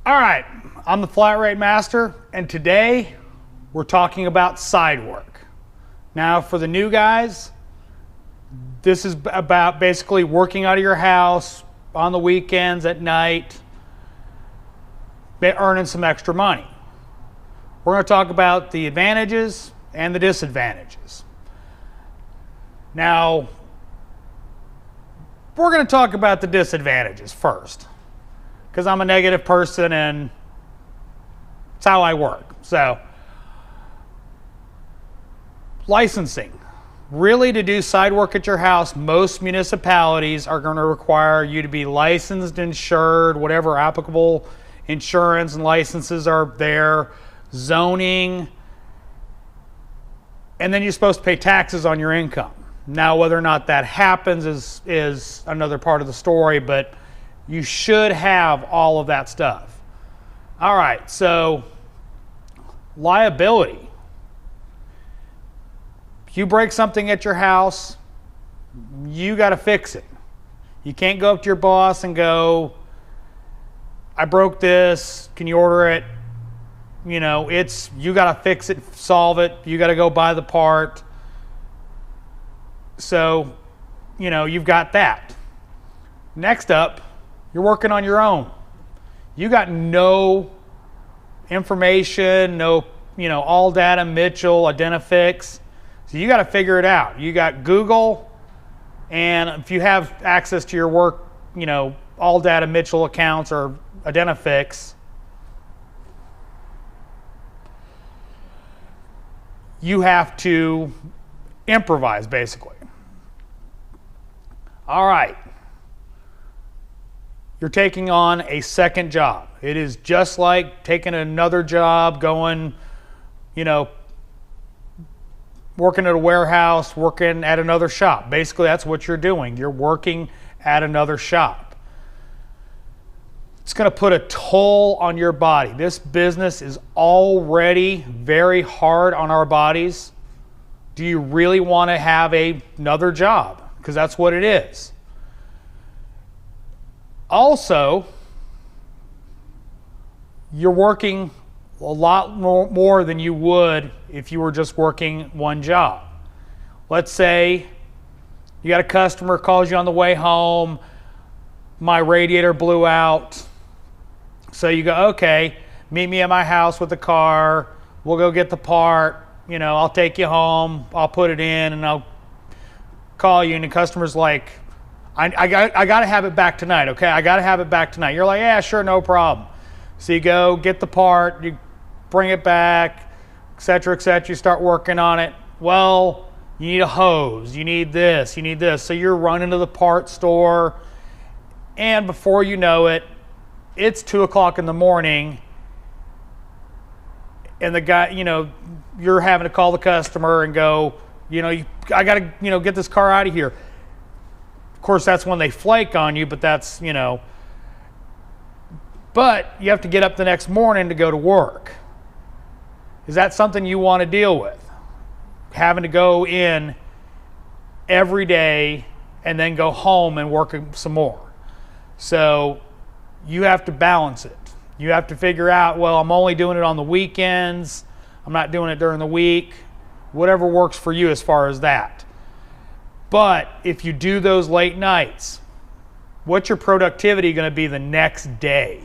All right, I'm the Flat Rate Master, and today we're talking about side work. Now, for the new guys, this is about basically working out of your house on the weekends, at night, earning some extra money. We're going to talk about the advantages and the disadvantages. Now, we're going to talk about the disadvantages first, because I'm a negative person and it's how I work. So, licensing. Really, to do side work at your house, most municipalities are going to require you to be licensed, insured, whatever applicable insurance and licenses are there, zoning, and then you're supposed to pay taxes on your income. Now, whether or not that happens is another part of the story, but you should have all of that stuff. All right, so liability. If you break something at your house, you got to fix it. You can't go up to your boss and go, I broke this, can you order it? You know, you got to fix it, solve it, you got to go buy the part. So, you know, you've got that. Next up, you're working on your own. You got no information, no, all data, Mitchell, Identifix. So you got to figure it out. You got Google, and if you have access to your work, all data, Mitchell accounts or Identifix, you have to improvise, basically. All right. You're taking on a second job. It is just like taking another job, going, working at a warehouse, working at another shop. Basically, that's what you're doing. You're working at another shop. It's going to put a toll on your body. This business is already very hard on our bodies. Do you really want to have another job? Because that's what it is. Also, you're working a lot more than you would if you were just working one job. Let's say you got a customer calls you on the way home, my radiator blew out. So you go, okay, meet me at my house with the car, we'll go get the part, I'll take you home, I'll put it in, and I'll call you, and the customer's like, I got to have it back tonight, okay? I got to have it back tonight. You're like, yeah, sure, no problem. So you go, get the part, you bring it back, et cetera, you start working on it. Well, you need a hose, you need this. So you're running to the part store, and before you know it, it's 2 o'clock in the morning, and the guy, you're having to call the customer and go, I got to, get this car out of here. Of course, that's when they flake on you, but that's, but you have to get up the next morning to go to work. Is that something you want to deal with? Having to go in every day and then go home and work some more. So you have to balance it. You have to figure out, well, I'm only doing it on the weekends. I'm not doing it during the week. Whatever works for you as far as that. But if you do those late nights, what's your productivity going to be the next day?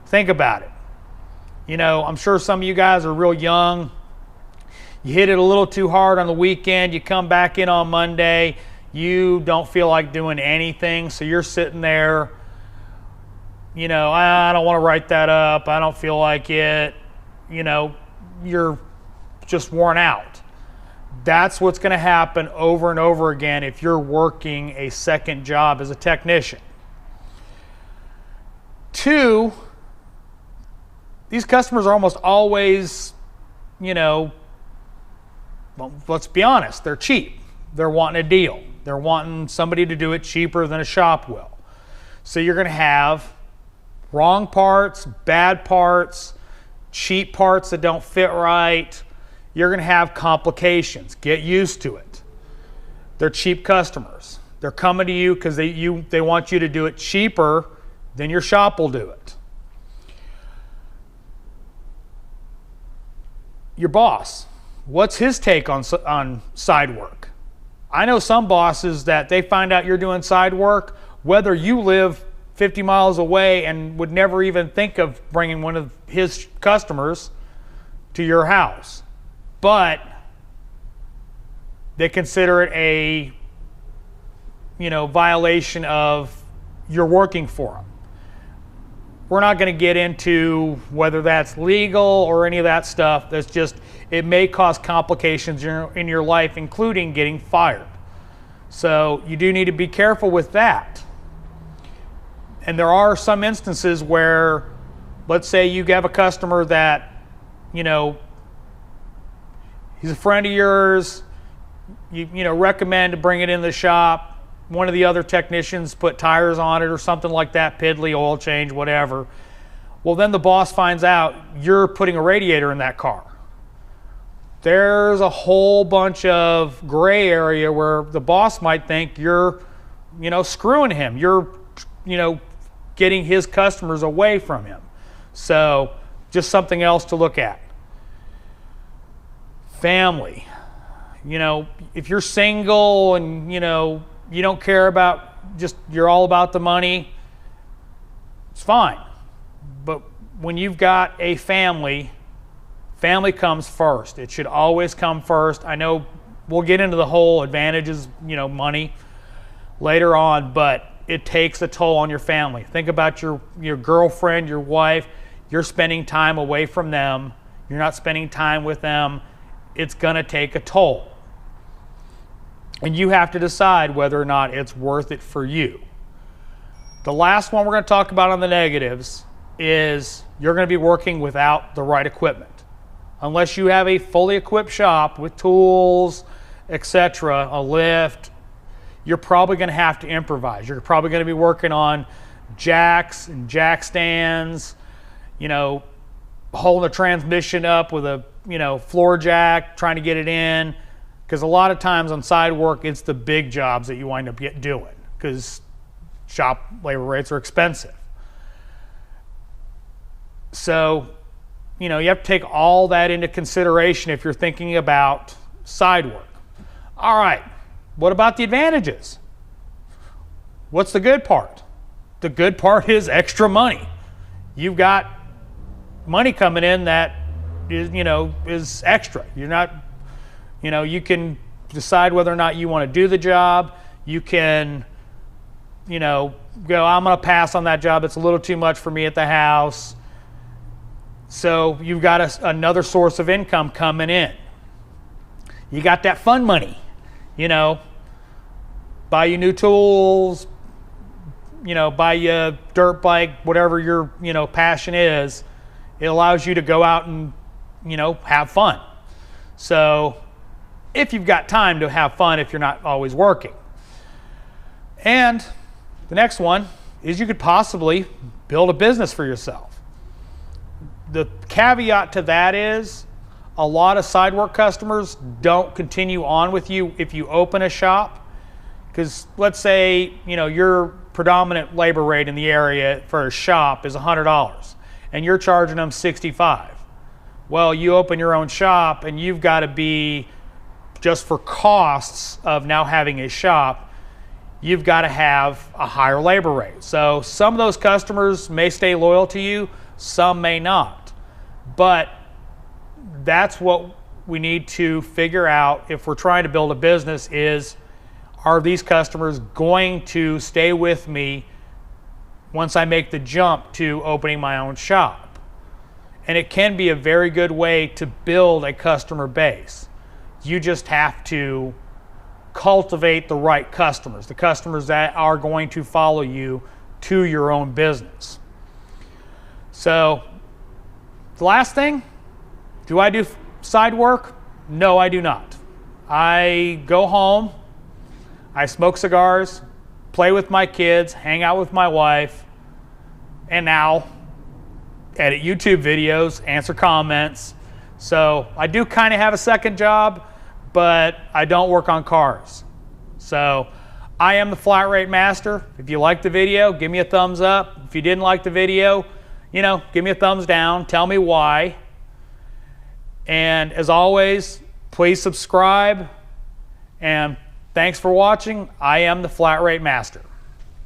Think about it. I'm sure some of you guys are real young. You hit it a little too hard on the weekend. You come back in on Monday. You don't feel like doing anything. So you're sitting there, I don't want to write that up. I don't feel like it. You're just worn out. That's what's going to happen over and over again if you're working a second job as a technician. 2, these customers are almost always, well, let's be honest, they're cheap. They're wanting a deal. They're wanting somebody to do it cheaper than a shop will. So you're going to have wrong parts, bad parts, cheap parts that don't fit right. You're going to have complications. Get used to it. They're cheap customers. They're coming to you because they want you to do it cheaper than your shop will do it. your boss. What's his take on side work? I know some bosses that they find out you're doing side work, whether you live 50 miles away and would never even think of bringing one of his customers to your house. But they consider it a, violation of you're working for them. We're not going to get into whether that's legal or any of that stuff. That's just, it may cause complications in your life, including getting fired. So you do need to be careful with that. And there are some instances where, let's say you have a customer that, he's a friend of yours, you recommend to bring it in the shop. One of the other technicians put tires on it or something like that, piddly, oil change, whatever. Well, then the boss finds out you're putting a radiator in that car. There's a whole bunch of gray area where the boss might think you're, screwing him. You're, getting his customers away from him. So just something else to look at. Family. If you're single and, you don't care about, you're all about the money, it's fine. But when you've got a family comes first. It should always come first. I know we'll get into the whole advantages, money later on, but it takes a toll on your family. Think about your girlfriend, your wife. You're spending time away from them. You're not spending time with them. It's going to take a toll. And you have to decide whether or not it's worth it for you. The last one we're going to talk about on the negatives is you're going to be working without the right equipment. Unless you have a fully equipped shop with tools, etc., a lift, you're probably going to have to improvise. You're probably going to be working on jacks and jack stands, holding the transmission up with a, floor jack, trying to get it in. Because a lot of times on side work, it's the big jobs that you wind up doing because shop labor rates are expensive. So, you have to take all that into consideration if you're thinking about side work. All right, what about the advantages? What's the good part? The good part is extra money. You've got money coming in that is, is extra. You're not, you can decide whether or not you want to do the job. You can, go, I'm going to pass on that job. It's a little too much for me at the house. So you've got another source of income coming in. You got that fun money, buy you new tools, buy you a dirt bike, whatever your, passion is. It allows you to go out and, have fun. So if you've got time to have fun if you're not always working. And the next one is you could possibly build a business for yourself. The caveat to that is a lot of side work customers don't continue on with you if you open a shop. Because let's say, your predominant labor rate in the area for a shop is $100 and you're charging them $65. Well, you open your own shop and you've got to be, just for costs of now having a shop, you've got to have a higher labor rate. So some of those customers may stay loyal to you, some may not. But that's what we need to figure out if we're trying to build a business is, are these customers going to stay with me once I make the jump to opening my own shop? And it can be a very good way to build a customer base. You just have to cultivate the right customers, the customers that are going to follow you to your own business. So the last thing, do I do side work? No, I do not. I go home, I smoke cigars, play with my kids, hang out with my wife, and now edit YouTube videos, answer comments. So I do kind of have a second job, but I don't work on cars. So I am the flat rate master. If you liked the video, give me a thumbs up. If you didn't like the video, give me a thumbs down. Tell me why. And as always, please subscribe. And thanks for watching. I am the Flat Rate Master.